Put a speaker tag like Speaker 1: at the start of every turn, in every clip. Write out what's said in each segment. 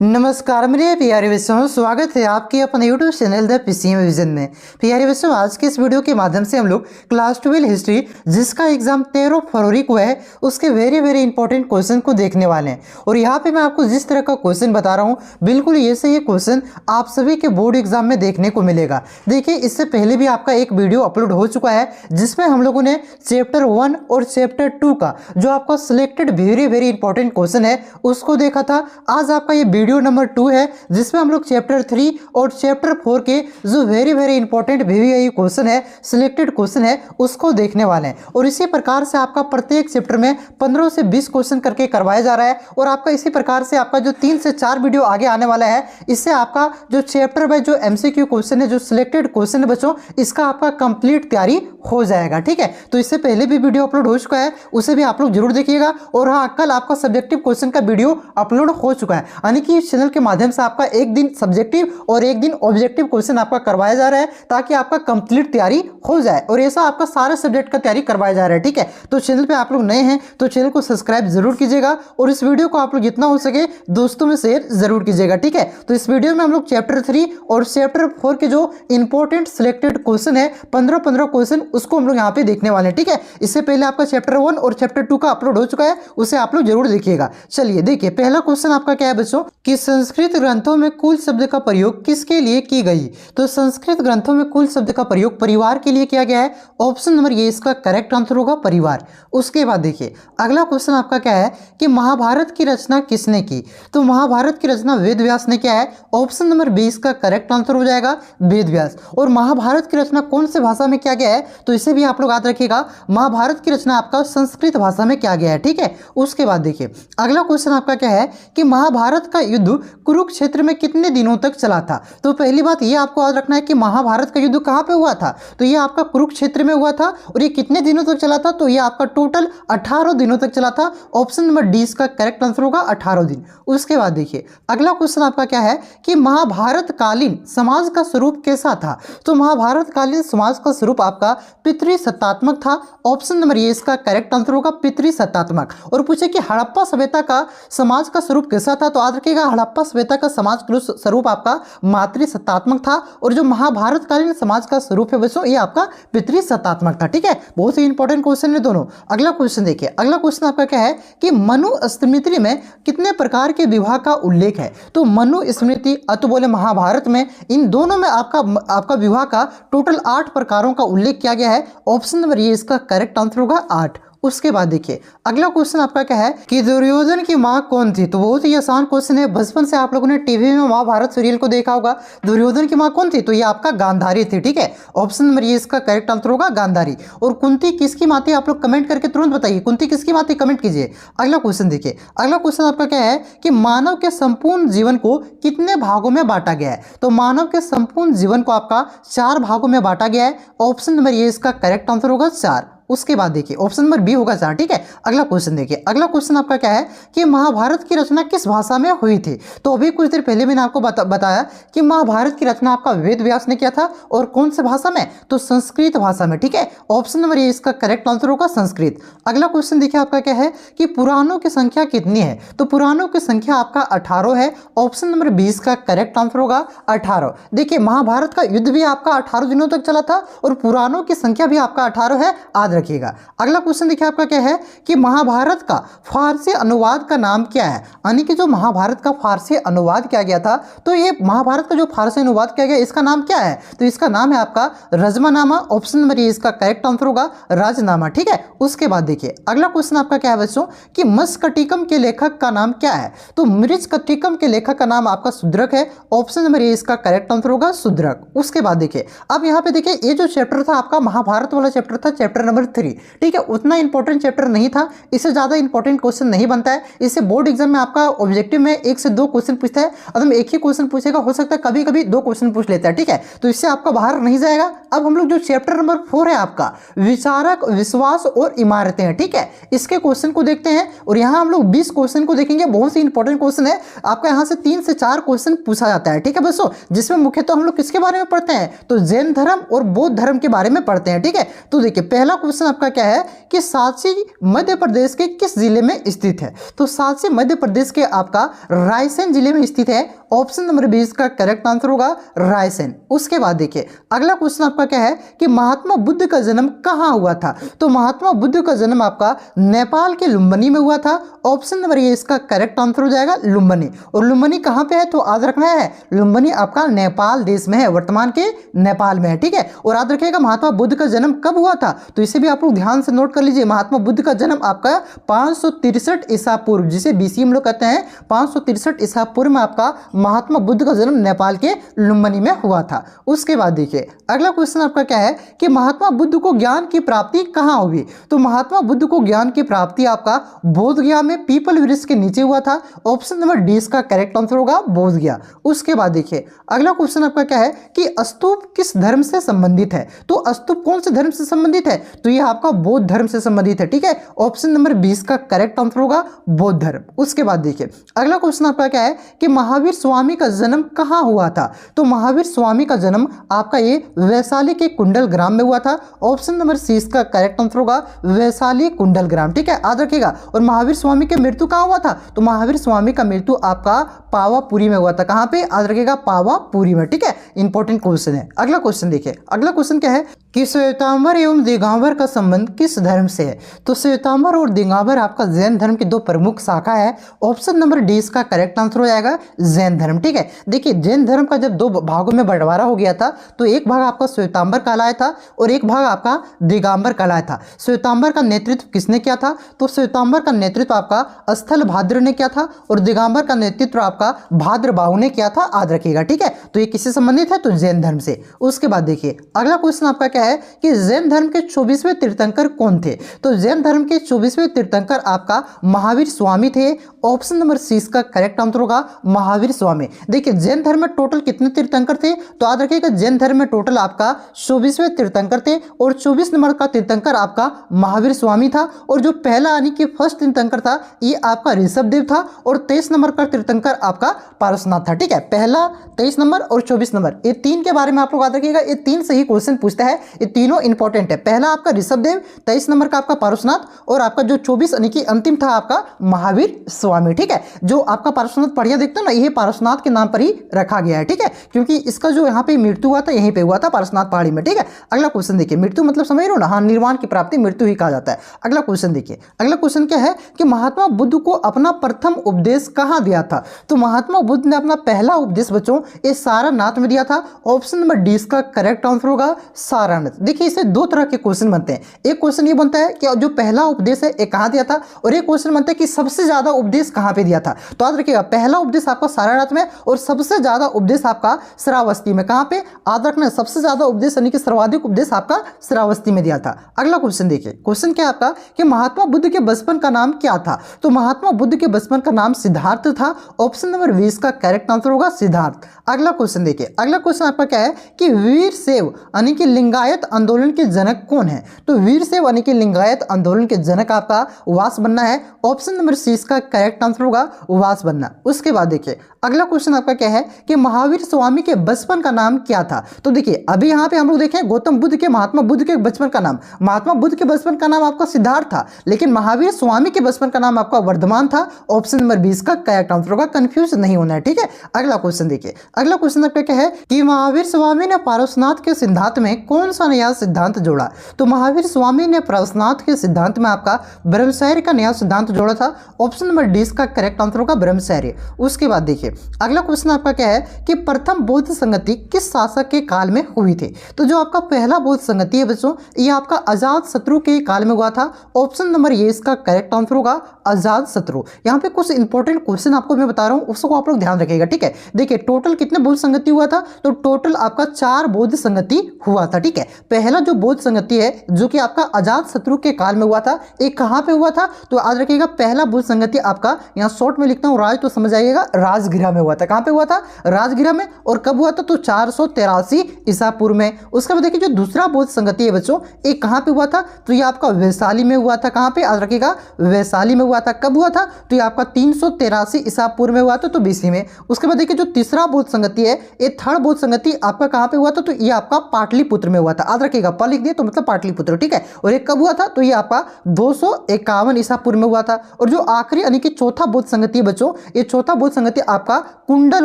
Speaker 1: नमस्कार मेरे प्यारे बच्चों, स्वागत है आपके अपने YouTube channel the PCM vision में। प्यारे बच्चों, आज के इस वीडियो के माध्यम से हम लोग क्लास 12 हिस्ट्री जिसका एग्जाम 13 फरवरी को है उसके वेरी इंपॉर्टेंट क्वेश्चन को देखने वाले हैं। और यहाँ पे मैं आपको जिस तरह का क्वेश्चन बता रहा हूँ बिल्कुल ये से ये क्वेश्चन आप सभी के बोर्ड एग्जाम में देखने को मिलेगा। देखिए, इससे पहले भी आपका एक वीडियो अपलोड हो चुका है जिसमें हम लोगों ने चैप्टर 1 और चैप्टर 2 का जो आपका सिलेक्टेड वेरी इंपॉर्टेंट क्वेश्चन है उसको देखा था। आज आपका ये वीडियो नंबर 2 है जिसमें हम लोग चैप्टर 3 और चैप्टर 4 के जो वेरी इंपॉर्टेंट वीवीआई क्वेश्चन है, सिलेक्टेड क्वेश्चन है, उसको देखने वाले हैं। और इसी प्रकार से आपका प्रत्येक चैप्टर में 15 से 20 क्वेश्चन करके करवाया जा रहा है। और आपका इसी प्रकार से आपका जो 3 से 4 वीडियो आगे आने वाला है, इससे आपका जो चैप्टर बाय जो एमसीक्यू क्वेश्चन है, जो सिलेक्टेड क्वेश्चन है बच्चों, इसका आपका कंप्लीट तैयारी हो जाएगा। ठीक है, तो इससे पहले भी वीडियो अपलोड हो चुका है, उसे भी आप लोग जरूर देखिएगा। और हाँ, कल आपका सब्जेक्टिव क्वेश्चन का वीडियो अपलोड हो चुका है, यानी कि इस चैनल के माध्यम से आपका एक दिन सब्जेक्टिव और एक दिन ऑब्जेक्टिव क्वेश्चन आपका करवाया जा रहा है ताकि आपका कंप्लीट तैयारी हो जाए। और ऐसा आपका सारे सब्जेक्ट का तैयारी करवाया जा रहा है। ठीक है, तो चैनल पे आप लोग नए हैं तो चैनल को सब्सक्राइब जरूर कीजिएगा और इस वीडियो को आप लोग जितना हो सके दोस्तों में शेयर जरूर कीजिएगा। ठीक है, तो इस वीडियो में हम लोग चैप्टर 3 और चैप्टर 4 के जो इंपॉर्टेंट सिलेक्टेड क्वेश्चन है 15 क्वेश्चन, उसको हम लोग यहाँ पे देखने वाले हैं। ठीक है, इससे पहले आपका चैप्टर 1 और चैप्टर 2 का अपलोड हो चुका है, उसे आप लोग जरूर देखिएगा। चलिए देखिए, पहला क्वेश्चन आपका क्या है बच्चों कि संस्कृत ग्रंथों में कुल शब्द का प्रयोग किसके लिए की गई। तो संस्कृत ग्रंथों में कुल शब्द का प्रयोग परिवार के लिए किया गया है। ऑप्शन नंबर ये इसका करेक्ट आंसर होगा, परिवार। उसके बाद देखिए अगला क्वेश्चन आपका क्या है कि महाभारत की रचना किसने की। तो महाभारत की रचना वेद व्यास ने किया है। ऑप्शन नंबर 20 का करेक्ट आंसर हो जाएगा, वेद व्यास। और महाभारत की रचना कौन से भाषा में किया गया है, तो इसे भी आप लोग याद रखिएगा, महाभारत की रचना आपका संस्कृत भाषा में किया गया है। ठीक है, उसके बाद देखिए अगला क्वेश्चन आपका क्या है कि महाभारत का युद्ध कुरुक्षेत्र में कितने दिनों तक चला था। तो पहली बात ये आपको याद रखना है कि महाभारत का युद्ध कहाँ पे हुआ था, तो ये आपका कुरुक्षेत्र में हुआ था। और ये कितने दिनों तक चला था, तो ये आपका टोटल 18 दिनों तक चला था। ऑप्शन नंबर डी इसका करेक्ट आंसर होगा, 18 दिन। उसके बाद देखिए अगला क्वेश्चन आपका क्या है कि महाभारत कालीन समाज का स्वरूप कैसा था। तो महाभारत कालीन समाज का स्वरूप आपका पितृसत्तात्मक था। ऑप्शन नंबर ये इसका करेक्ट आंसर होगा, पितृसत्तात्मक। और पूछे कि हड़प्पा सभ्यता का समाज का स्वरूप कैसा था, तो याद रखिएगा हड़प्पा सभ्यता का समाज का स्वरूप आपका मातृसत्तात्मक था। और जो महाभारत कालीन समाज का स्वरूप है बच्चों, ये आपका पितृसत्तात्मक था। ठीक है, बहुत ही इंपॉर्टेंट क्वेश्चन है दोनों। अगला क्वेश्चन देखिए, अगला क्वेश्चन आपका क्या है कि मनु स्मृति में कितने प्रकार के विवाह का उल्लेख है। तो मनु स्मृति अतुबोले महाभारत में इन दोनों में आपका विवाह का टोटल 8 प्रकारों का उल्लेख किया गया है। ऑप्शन नंबर ये इसका करेक्ट आंसर होगा, 8। उसके बाद देखिए अगला क्वेश्चन आपका क्या है कि दुर्योधन की मां कौन थी। तो बहुत ही आसान क्वेश्चन है, बचपन से आप लोगों ने टीवी में महाभारत सीरियल को देखा होगा। दुर्योधन की मां कौन थी, तो ये आपका गांधारी थी। ठीक है, ऑप्शन नंबर ये इसका करेक्ट आंसर होगा, गांधारी। और कुंती किसकी मां थी, आप लोग कमेंट करके तुरंत बताइए, कुंती किसकी मां थी, कमेंट कीजिए। अगला क्वेश्चन देखिए, अगला क्वेश्चन आपका क्या है कि मानव के संपूर्ण जीवन को कितने भागों में बांटा गया है। तो मानव के संपूर्ण जीवन को आपका 4 भागों में बांटा गया है। ऑप्शन नंबर ये इसका करेक्ट आंसर होगा, 4। उसके बाद देखिए ऑप्शन नंबर बी होगा 4। ठीक है, अगला क्वेश्चन देखिए, अगला क्वेश्चन आपका क्या है कि महाभारत की रचना किस भाषा में हुई थी। तो अभी कुछ देर पहले मैंने आपको बताया कि महाभारत की रचना आपका वेद व्यास ने किया था। और कौन से भाषा में, तो संस्कृत भाषा में। ठीक है, ऑप्शन नंबर ये इसका करेक्ट आंसर होगा, संस्कृत। अगला क्वेश्चन देखिए आपका क्या है कि पुराणों की संख्या कितनी है। तो पुराणों की संख्या आपका 18 है। ऑप्शन नंबर 20 का करेक्ट आंसर होगा, 18। देखिए महाभारत का युद्ध भी आपका 18 दिनों तक चला था और पुराणों की संख्या भी आपका 18 है, याद रखिएगा। अगला क्वेश्चन देखिए आपका क्या है कि महाभारत का फारसी अनुवाद का नाम क्या है। यानी कि जो महाभारत का फारसी अनुवाद किया गया था, तो ये महाभारत का जो फारसी अनुवाद किया गया इसका नाम क्या है, तो इसका नाम है आपका रजमानामा। ऑप्शन नंबर ये इसका करेक्ट आंसर होगा, राजनामा। ठीक है, उसके बाद देखिए अगला क्वेश्चन आपका क्या है बच्चों कि मृच्छकटिकम के लेखक का नाम क्या है। तो मृच्छकटिकम के लेखक का नाम आपका शूद्रक है। ऑप्शन नंबर ये इसका करेक्ट आंसर होगा, शूद्रक। उसके बाद देखिए अब यहाँ पे देखिए ये जो चैप्टर था आपका महाभारत वाला चैप्टर था, चैप्टर नंबर 3। ठीक है, उतना इंपॉर्टेंट चैप्टर नहीं था, इससे ज़्यादा इंपॉर्टेंट क्वेश्चन नहीं बनता है। इससे बोर्ड एग्जाम में आपका ऑब्जेक्टिव में 1 से 2 क्वेश्चन पूछता है, अगर एक ही क्वेश्चन पूछेगा, हो सकता है कभी कभी 2 क्वेश्चन पूछ लेता है। ठीक है, तो इससे आपका बाहर नहीं जाएगा। अब हम लोग जो चैप्टर नंबर 4 है आपका विचारक, विश्वास और इमारतें हैं। ठीक है, इसके क्वेश्चन को देखते हैं और यहाँ हम लोग 20 क्वेश्चन को देखेंगे। बहुत ही इंपॉर्टेंट क्वेश्चन है, आपका यहाँ से 3 से 4 क्वेश्चन पूछा जाता है। ठीक है बच्चों, जिसमें मुख्यतः हम लोग किसके बारे में पढ़ते हैं, तो जैन धर्म और बौद्ध धर्म के बारे में पढ़ते हैं। ठीक है, तो देखिए पहला क्वेश्चन क्वेश्चन आपका क्या है कि सांची मध्य प्रदेश के किस जिले में स्थित है? तो सांची मध्य प्रदेश के आपका रायसेन जिले में स्थित है। ऑप्शन नंबर 20 का करेक्ट आंसर होगा रायसेन। उसके बाद देखिए अगला क्वेश्चन आपका क्या है कि महात्मा बुद्ध का जन्म कहाँ हुआ था? तो महात्मा बुद्ध का जन्म आपका नेपाल के लुम्बिनी में हुआ था। ऑप्शन नंबर ये इसका करेक्ट आंसर हो जाएगा लुम्बिनी। और लुम्बिनी कहाँ पे है? तो याद रखना है लुम्बिनी आपका नेपाल देश में है, वर्तमान के नेपाल में है, ठीक है। और याद रखिएगा महात्मा बुद्ध का जन्म कब हुआ था? तो इसे भी आप लोग ध्यान से नोट कर लीजिए। महात्मा बुद्ध का जन्म आपका 563 ईसा पूर्व, जिसे बीसी हम लोग कहते हैं, 563 ईसा पूर्व में आपका महात्मा बुद्ध का जन्म नेपाल के लुम्बिनी में हुआ था। उसके बाद देखिए अगला क्वेश्चन आपका क्या है कि महात्मा बुद्ध को ज्ञान की प्राप्ति कहाँ हुई? तो महात्मा बुद्ध को ज्ञान की प्राप्ति आपका बोध गया में पीपल वृक्ष के नीचे हुआ था। ऑप्शन नंबर डी इसका करेक्ट आंसर होगा बोध गया। उसके बाद देखिए अगला क्वेश्चन आपका क्या है कि स्तूप किस धर्म से संबंधित है? तो स्तूप कौन से धर्म से संबंधित है? तो यह आपका बौद्ध धर्म से संबंधित है, ठीक है। ऑप्शन नंबर 20 का करेक्ट आंसर होगा बौद्ध धर्म। उसके बाद देखिए अगला क्वेश्चन आपका क्या है कि महावीर स्वामी का जन्म कहाँ हुआ था? तो महावीर स्वामी का जन्म आपका ये वैशाली के कुंडल ग्राम में हुआ था। ऑप्शन नंबर सी इसका करेक्ट आंसर होगा वैशाली कुंडल ग्राम, ठीक है, याद रखिएगा। और महावीर स्वामी की मृत्यु कहाँ हुआ था? तो महावीर स्वामी का मृत्यु आपका पावापुरी में हुआ था। कहाँ पे? याद रखिएगा पावापुरी में, ठीक है। इंपॉर्टेंट क्वेश्चन है। अगला क्वेश्चन देखिए अगला क्वेश्चन क्या है कि श्वेतांबर एवं दिगंबर का संबंध किस धर्म से है? तो श्वेतांबर और दिगंबर आपका जैन धर्म की दो प्रमुख शाखा है। ऑप्शन नंबर डी इसका करेक्ट आंसर हो जाएगा जैन धर्म, ठीक है। देखिए जैन धर्म का जब दो भागों में बंटवारा हो गया था तो एक भाग आपका श्वेतांबर कहलाया था और एक भाग आपका दिगंबर कहलाया था। श्वेतांबर का नेतृत्व किसने किया था? तो श्वेतांबर का नेतृत्व आपका स्थल भाद्र ने किया था और दिगंबर का नेतृत्व आपका भाद्रबाहु ने किया था, याद रखिएगा, ठीक है। तो ये किससे संबंधित है? तो जैन धर्म से। उसके बाद देखिए अगला क्वेश्चन आपका क्या है कि जैन धर्म के 24वें तीर्थंकर कौन थे? तो जैन धर्म के 24वें तीर्थंकर आपका महावीर स्वामी थे। ऑप्शन नंबर सी इसका करेक्ट आंसर होगा महावीर स्वामी। देखिए जैन धर्म में टोटल कितने तीर्थंकर थे? तो याद रखिएगा जैन धर्म में टोटल आपका 24वें तीर्थंकर थे और 24 नंबर का तीर्थंकर आपका महावीर स्वामी था। और जो पहला यानी कि फर्स्ट तीर्थंकर था ये आपका ऋषभदेव था और 23 नंबर का तीर्थंकर आपका पारसनाथ था, ठीक है। पहला 23 नंबर और 24 नंबर ये तीन के बारे में आप लोग याद रखिएगा। ये तीन से ही क्वेश्चन पूछता है, ये तीनों इंपॉर्टेंट है। पहला आपका ऋषभदेव, 23 नंबर का आपका पारसनाथ और आपका जो 24 यानी कि अंतिम था आपका महावीर स्वामी, ठीक है। जो आपका पारसनाथ पढ़िया देखते हो ना, यह पारसनाथ के नाम पर ही रखा गया है, ठीक है, क्योंकि इसका जो यहाँ पे मृत्यु हुआ था यहीं पे हुआ था पारसनाथ पहाड़ी में, ठीक है। अगला क्वेश्चन देखिए मृत्यु मतलब समझ रहे हो ना, हाँ, निर्वाण की प्राप्ति मृत्यु ही कहा जाता है। अगला क्वेश्चन देखिए अगला क्वेश्चन क्या है कि महात्मा बुद्ध को अपना प्रथम उपदेश कहाँ दिया था? तो महात्मा बुद्ध ने अपना पहला उपदेश बच्चों ये सारनाथ में दिया था। ऑप्शन नंबर डी इसका करेक्ट आंसर होगा सारनाथ। देखिए इसे दो तरह के क्वेश्चन बनते हैं। एक क्वेश्चन ये बनता है कि जो पहला उपदेश है ये कहाँ दिया था और एक क्वेश्चन बनता है कि सबसे ज्यादा उपदेश कहाँ पे दिया था। तो याद रखिएगा पहला उपदेश आपका सारनाथ में और सबसे ज्यादा उपदेश आपका श्रावस्ती में। कहाँ पे? याद रखना सबसे ज्यादा उपदेश यानी कि सर्वाधिक उपदेश आपका श्रावस्ती में दिया था। अगला क्वेश्चन देखिए क्वेश्चन क्या है आपका कि महात्मा बुद्ध के बचपन का नाम क्या था? तो महात्मा बुद्ध के बचपन का नाम सिद्धार्थ था। ऑप्शन नंबर 20 का करेक्ट आंसर होगा सिद्धार्थ। अगला क्वेश्चन देखिए अगला क्वेश्चन आपका क्या है कि वीरशैव यानी कि लिंगायत आंदोलन के जनक कौन है? तो वीरशैव यानी कि लिंगायत आंदोलन के जनक आपका वासवन्ना है। ऑप्शन नंबर सी इसका करेक्ट आंसर होगा वासवन्ना। उसके बाद देखिए अगला क्वेश्चन आपका क्या है कि महावीर स्वामी के बचपन का नाम क्या था? तो देखिए अभी यहाँ पे हम लोग देखें गौतम बुद्ध के महात्मा बुद्ध के बचपन का नाम, महात्मा बुद्ध के बचपन का नाम आपका सिद्धार्थ था, लेकिन महावीर स्वामी के बचपन का नाम आपका वर्धमान था। ऑप्शन नंबर 20 का करेक्ट आंसर होगा, कंफ्यूज नहीं होना है, ठीक है। अगला क्वेश्चन देखिए अगला क्वेश्चन आपका क्या है कि महावीर स्वामी ने पारसनाथ के सिद्धांत में कौन सा नया सिद्धांत जोड़ा? तो महावीर स्वामी ने पारसनाथ के सिद्धांत में आपका ब्रह्मचर्य का नया सिद्धांत जोड़ा था। ऑप्शन नंबर डी का करेक्ट आंसर होगा ब्रह्मचर्य। उसके बाद देखिए अगला क्वेश्चन आपका क्या है कि प्रथम बौद्ध संगति किस शासक के काल में हुई थी? तो जो आपका पहला बौद्ध संगति है बच्चों ये आपका अजात शत्रु के काल में हुआ था। ऑप्शन नंबर ये इसका करेक्ट आंसर होगा अजात शत्रु। यहाँ पे कुछ इंपॉर्टेंट क्वेश्चन आपको मैं बता रहा हूँ उसको आप लोग ध्यान रखिएगा, ठीक है। देखिए टोटल कितने बौद्ध संगति हुआ था? तो टोटल आपका 4 बौद्ध संगति हुआ था, ठीक है। पहला जो बौद्ध संगति है जो कि आपका अजात शत्रु के काल में हुआ था, एक कहाँ पे हुआ था? तो याद रखिएगा पहला बौद्ध संगति आपका यहाँ शॉर्ट में लिखता हूँ राज तो समझ आइएगा, राजगृह में हुआ था। कहाँ पे हुआ था? राजगृह में। और कब हुआ था? तो 483 ईसा पूर्व में। उसके बाद देखिए जो दूसरा बौद्ध संगति है बच्चों ये कहाँ पे हुआ था? तो ये आपका वैशाली में हुआ था। कहाँ पे? याद रखिएगा वैशाली में हुआ था। कब हुआ था? तो ये आपका 383 ईसा पूर्व में हुआ था, तो बीसी में। उसके बाद देखिए जो तीसरा बौद्ध संगति है ये थर्ड बौद्ध संगति आपका कहाँ पे हुआ था? तो ये आपका पाटलिपुत्र में हुआ हुआ था। याद रखिएगा, प लिख दिए तो मतलब पाटलिपुत्र, ठीक है। और एक कब हुआ था, तो ये आपका 251 ईसा पूर्व में हुआ था। और जो आखिरी यानी कि चौथा बौद्ध संगति बच्चों, ये चौथा बौद्ध संगति आपका कुंडल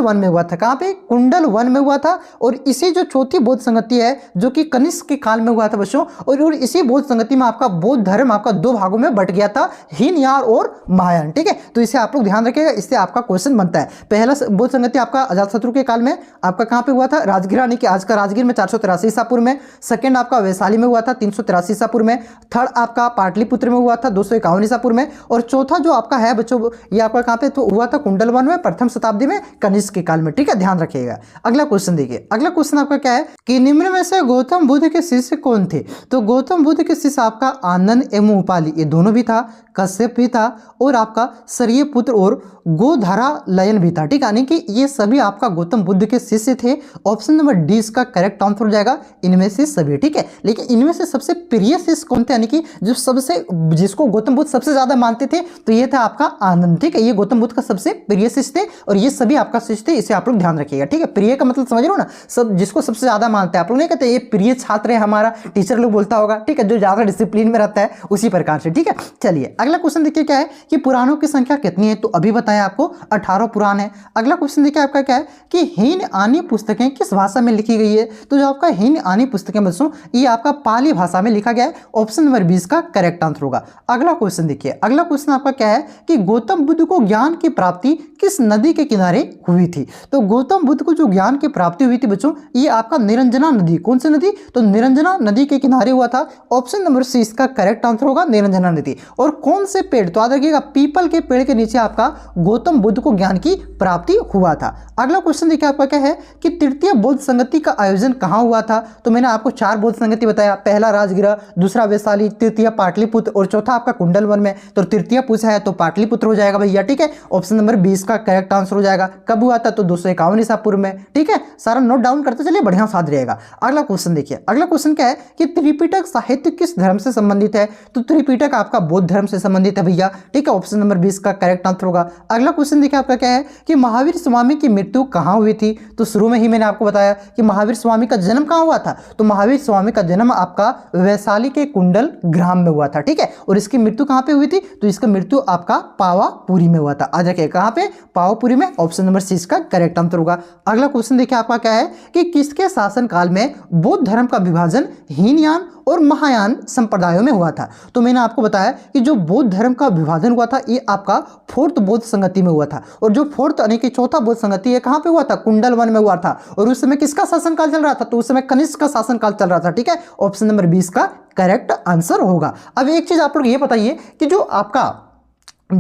Speaker 1: वन में हुआ था। कहाँ पे, कुंडल वन में हुआ था। और इसी जो चौथी बौद्ध संगति है जो कि कनिष्क के काल में हुआ था बच्चों, और इसी बौद्ध संगति में आपका बौद्ध धर्म आपका दो भागों में बट गया था, हीनयान और महायान, ठीक है। तो इसे आप लोग ध्यान रखिएगा, इससे आपका क्वेश्चन बनता है। पहला बौद्ध संगति आपका अजातशत्रु के काल में आपका कहां पे हुआ था, राजगीर यानी कि आज का राजगीर में 483 ईसा पूर्व में। सेकंड आपका वैशाली में हुआ था 383 ईसा पूर्व में। थर्ड आपका पाटलिपुत्र में हुआ था 251 ईसा पूर्व में। और चौथा जो आपका है बच्चों, ये आपका कहां पे तो हुआ था, कुंडल वन में, प्रथम शताब्दी में, कनिष्क के काल में, ठीक है। ध्यान रखिएगा। अगला क्वेश्चन देखिए, अगला क्वेश्चन आपका क्या है कि निम्न में से गौतम बुद्ध के शिष्य कौन थे। तो गौतम बुद्ध के शिष्य आपका आनंद एवं उपाली, ये दोनों भी था, कश्यप भी था, और आपका सरियपुत्र और गोधरालयन भी था, ठीक है। यानी कि ये सभी आपका गौतम बुद्ध के शिष्य थे। ऑप्शन नंबर डी इसका करेक्ट आंसर हो जाएगा, इनमें से सभी, ठीक है। लेकिन इनमें से सबसे प्रिय शिष्य कौन थे, यानी कि जो सबसे जिसको गौतम बुद्ध सबसे ज्यादा मानते थे, तो ये था आपका आनंद, ठीक है। ये गौतम बुद्ध का सबसे प्रिय शिष्य थे और ये सभी आपका शिष्य थे, इसे आप लोग ध्यान रखिएगा, ठीक है। प्रिय का मतलब समझ रहे हो ना, सब जिसको सबसे ज्यादा मानते हैं, आप लोग नहीं कहते ये प्रिय छात्र है हमारा, टीचर लोग बोलता होगा, ठीक है, जो ज्यादा डिसिप्लिन में रहता है, उसी प्रकार से, ठीक है। चलिए अगला क्वेश्चन देखिए क्या है कि पुराणों की संख्या कितनी है, तो अभी बताया आपको 18 पुराण है। अगला क्वेश्चन देखिए आपका क्या है कि हीनयानी पुस्तकें किस भाषा में लिखी गई है। तो जो आपका हीनयानी पुस्तकें बच्चों, ये आपका पाली भाषा में लिखा गया है। ऑप्शन नंबर 20 का करेक्ट आंसर होगा। अगला क्वेश्चन देखिए, अगला क्वेश्चन आपका क्या है कि गौतम बुद्ध को ज्ञान की प्राप्ति किस नदी के किनारे हुई थी। तो गौतम बुद्ध को जो ज्ञान की प्राप्ति हुई थी बच्चों, ये आपका निरंजना नदी, कौन सी नदी, तो निरंजना नदी के किनारे हुआ था। ऑप्शन नंबर सी इसका करेक्ट आंसर होगा, निरंजना नदी। और कौन से पेड़, तो याद रखिएगा पीपल के पेड़ के नीचे आपका गौतम बुद्ध को ज्ञान की प्राप्ति हुआ था। अगला क्वेश्चन देखिए आपका क्या है कि तृतीय बौद्ध संगति का आयोजन कहां हुआ था। तो मैंने आपको 4 बौद्ध संगति बताया, पहला राजगीर, दूसरा वैशाली, तृतीय पाटलिपुत्र और चौथा आपका कुंडल वन में। तो तृतीय पूछा है तो पाटलिपुत्र हो जाएगा भैया, ठीक है। ऑप्शन नंबर 20 का करेक्ट आंसर हो जाएगा। कब हुआ था, तो 251 ईसा पूर्व में, ठीक है। सारा नोट डाउन करते चलिए, बढ़िया साथ रहेगा। अगला क्वेश्चन देखिए, अगला क्वेश्चन क्या है कि त्रिपिटक साहित्य किस धर्म से संबंधित है। तो त्रिपिटक आपका बौद्ध धर्म से संबंधित है भैया, ठीक है। ऑप्शन नंबर 20 का करेक्ट आंसर होगा। अगला क्वेश्चन देखिए आपका क्या है कि महावीर स्वामी की मृत्यु कहां हुई थी। तो शुरू में ही मैंने आपको बताया कि महावीर स्वामी का जन्म कहां हुआ था। तो महावीर स्वामी का जन्म आपका वैशाली के कुंडल ग्राम में हुआ था, ठीक है। और इसकी मृत्यु कहां पे हुई थी, तो इसका मृत्यु आपका पावापुरी में हुआ था। आज रखिए कहां पे, पावापुरी में। ऑप्शन नंबर सी इसका करेक्ट आंसर होगा। अगला क्वेश्चन देखिए आपका क्या है कि किसके शासन काल में बौद्ध धर्म का विभाजन हीनयान और महायान संप्रदायों में हुआ था। तो मैंने आपको बताया कि जो बौद्ध धर्म का विभाजन हुआ था, ये आपका 4th बौद्ध संगति में हुआ था। और जो 4th यानी कि चौथा बौद्ध संगति है कहां पे हुआ था, कुंडल वन में हुआ था। और उस समय किसका शासनकाल चल रहा था, तो उस समय कनिष्क का शासनकाल चल रहा था, ठीक है। ऑप्शन नंबर 20 का करेक्ट आंसर होगा। अब एक चीज आप लोग ये बताइए कि जो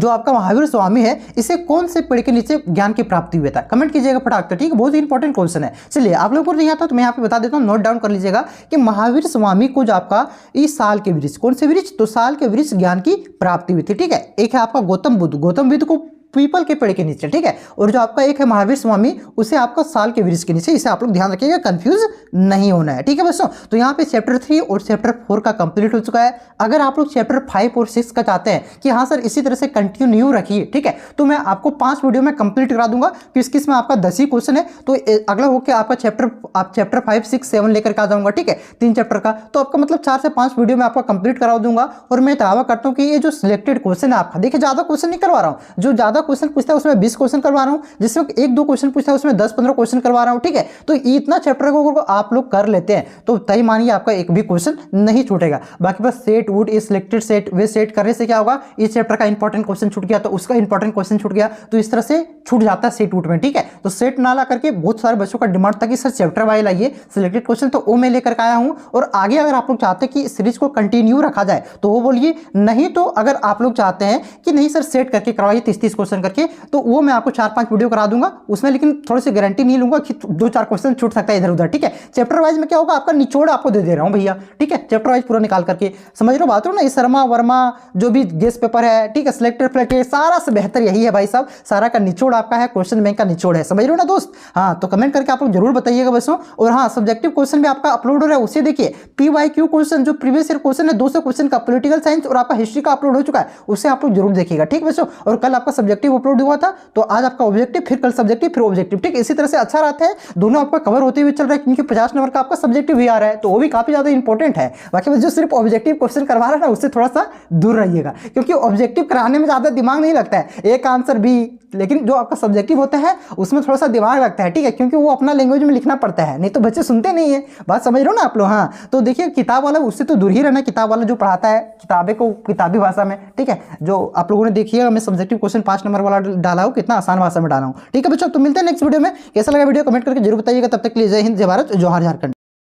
Speaker 1: आपका महावीर स्वामी है, इसे कौन से पेड़ के नीचे ज्ञान की प्राप्ति हुआ था, कमेंट कीजिएगा फटाक से, ठीक है। बहुत ही इंपॉर्टेंट क्वेश्चन है। चलिए आप लोगों को नहीं आता तो मैं यहाँ पे बता देता हूँ, नोट डाउन कर लीजिएगा कि महावीर स्वामी को जो आपका इस साल के वृक्ष, कौन से वृक्ष, तो साल के वृक्ष ज्ञान की प्राप्ति हुई थी, ठीक है। एक है आपका गौतम बुद्ध को पीपल के पेड़ के नीचे, ठीक है। और जो आपका एक है महावीर स्वामी, उसे आपका साल के वृक्ष के नीचे। इसे आप लोग ध्यान रखिएगा, कंफ्यूज नहीं होना है, ठीक है बच्चों। तो यहाँ पे चैप्टर 3 और चैप्टर 4 का कंप्लीट हो चुका है। अगर आप लोग चैप्टर 5 और 6 का चाहते हैं कि हाँ सर इसी तरह से कंटिन्यू रखिए, ठीक है, तो मैं आपको 5 वीडियो में कंप्लीट करा दूंगा। किस में आपका 10 ही क्वेश्चन है। तो अगला होकर आपका चैप्टर 5, 6, 7 लेकर के आ जाऊंगा, ठीक है, 3 चैप्टर का। तो आपका मतलब 4 से 5 वीडियो में आपका कंप्लीट करा दूंगा। और मैं दावा करता हूँ कि ये जो सिलेक्टेड क्वेश्चन है आपका, देखिए ज्यादा क्वेश्चन नहीं करवा रहा हूँ, जो ज्यादा क्वेश्चन पूछता है उसमें 20 क्वेश्चन करवा रहा हूं, जिसमें 1-2 क्वेश्चन पूछता है उसमें 10-15 क्वेश्चन करवा रहा हूं, ठीक है। तो इतना चैप्टर को आप लोग कर लेते हैं तो तय मानिए आपका एक भी क्वेश्चन नहीं छूटेगा। बाकी बस सेट वुड ये सिलेक्टेड सेट वे सेट करने से क्या होगा, इस चैप्टर का इंपॉर्टेंट क्वेश्चन छूट गया तो उसका इंपॉर्टेंट क्वेश्चन छूट गया, तो इस तरह से छूट जाता है सेट वुड में, ठीक है। तो सेट ना ला करके बहुत सारे बच्चों का डिमांड था कि सर चैप्टर वाइज लाइए सिलेक्टेड क्वेश्चन, तो वो मैं लेकर आया हूं। और आगे अगर आप लोग चाहते हैं कि सीरीज को कंटिन्यू रखा जाए तो वो बोलिए, नहीं तो अगर आप लोग चाहते हैं कि नहीं सर सेट करके करवाइए 30-30 क्वेश्चन करके, तो वो मैं आपको 4-5 वीडियो करा दूंगा उसमें, लेकिन थोड़ी सी गारंटी नहीं लूंगा कि 2-4 क्वेश्चन छूट सकता है इधर उधर, ठीक है। चैप्टर वाइज में क्या होगा, आपका निचोड़ आपको दे दे रहा हूं भैया, ठीक है, चैप्टर वाइज पूरा निकाल करके, समझ रहे हो बात हो ना। ये शर्मा वर्मा जो भी गेस्ट पेपर है, ठीक है, सिलेक्टेड फ्लेक्टेड, सारा से बेहतर यही है भाई साहब, सारा का निचोड़ आपका है, क्वेश्चन बैंक का निचोड़ है, समझ रहे हो ना दोस्त। हाँ तो कमेंट करके आप लोग जरूर बताइएगा बच्चों। और हाँ सब्जेक्टिव क्वेश्चन भी आपका अपलोड हो रहा है, उसे देखिए। PYQ क्वेश्चन जो प्रीवियस ईयर क्वेश्चन है 200 क्वेश्चन का, पॉलिटिकल साइंस और आपका हिस्ट्री का अपलोड हो चुका है, उसे आप लोग जरूर देखिएगा, ठीक बच्चों। और कल आपका सब्जेक्ट ऑब्जेक्टिव अपलोड हुआ था, तो आज आपका ऑब्जेक्टिव, फिर कल सब्जेक्टिव, फिर ऑब्जेक्टिव, ठीक इसी तरह से अच्छा रहता है, दोनों आपका कवर होते हुए चल रहा है, क्योंकि 50 नंबर का आपका सब्जेक्टिव भी आ रहा है, तो वो भी काफी ज्यादा इंपॉर्टेंट है। बाकी जो सिर्फ ऑब्जेक्टिव क्वेश्चन करवा रहा है ना, उससे थोड़ा सा दूर रहिएगा, क्योंकि ऑब्जेक्टिव कराने में ज्यादा दिमाग नहीं लगता है, एक आंसर भी, लेकिन जो आपका सब्जेक्टिव होता है उसमें थोड़ा सा दिमाग लगता है, ठीक है, क्योंकि वो अपना लैंग्वेज में लिखना पड़ता है, नहीं तो बच्चे सुनते नहीं है, बात समझ रहे हो ना आप लोग। हाँ, तो देखिए किताब वाला उससे तो दूर ही रहना, किताब वाला जो पढ़ाता है किताबें को किताबी भाषा में, ठीक है, जो आप लोगों ने देखिएगा मैं सब्जेक्टिव क्वेश्चन 5 नंबर वाला डाला हूँ, कितना आसान भाषा में डाला हूँ, ठीक है बच्चों। तो मिलते हैं नेक्स्ट वीडियो में, कैसा लगा वीडियो कमेंट करके जरूर बताइएगा, तब तक के लिए जय हिंद, जय भारत, जोहार झारखंड।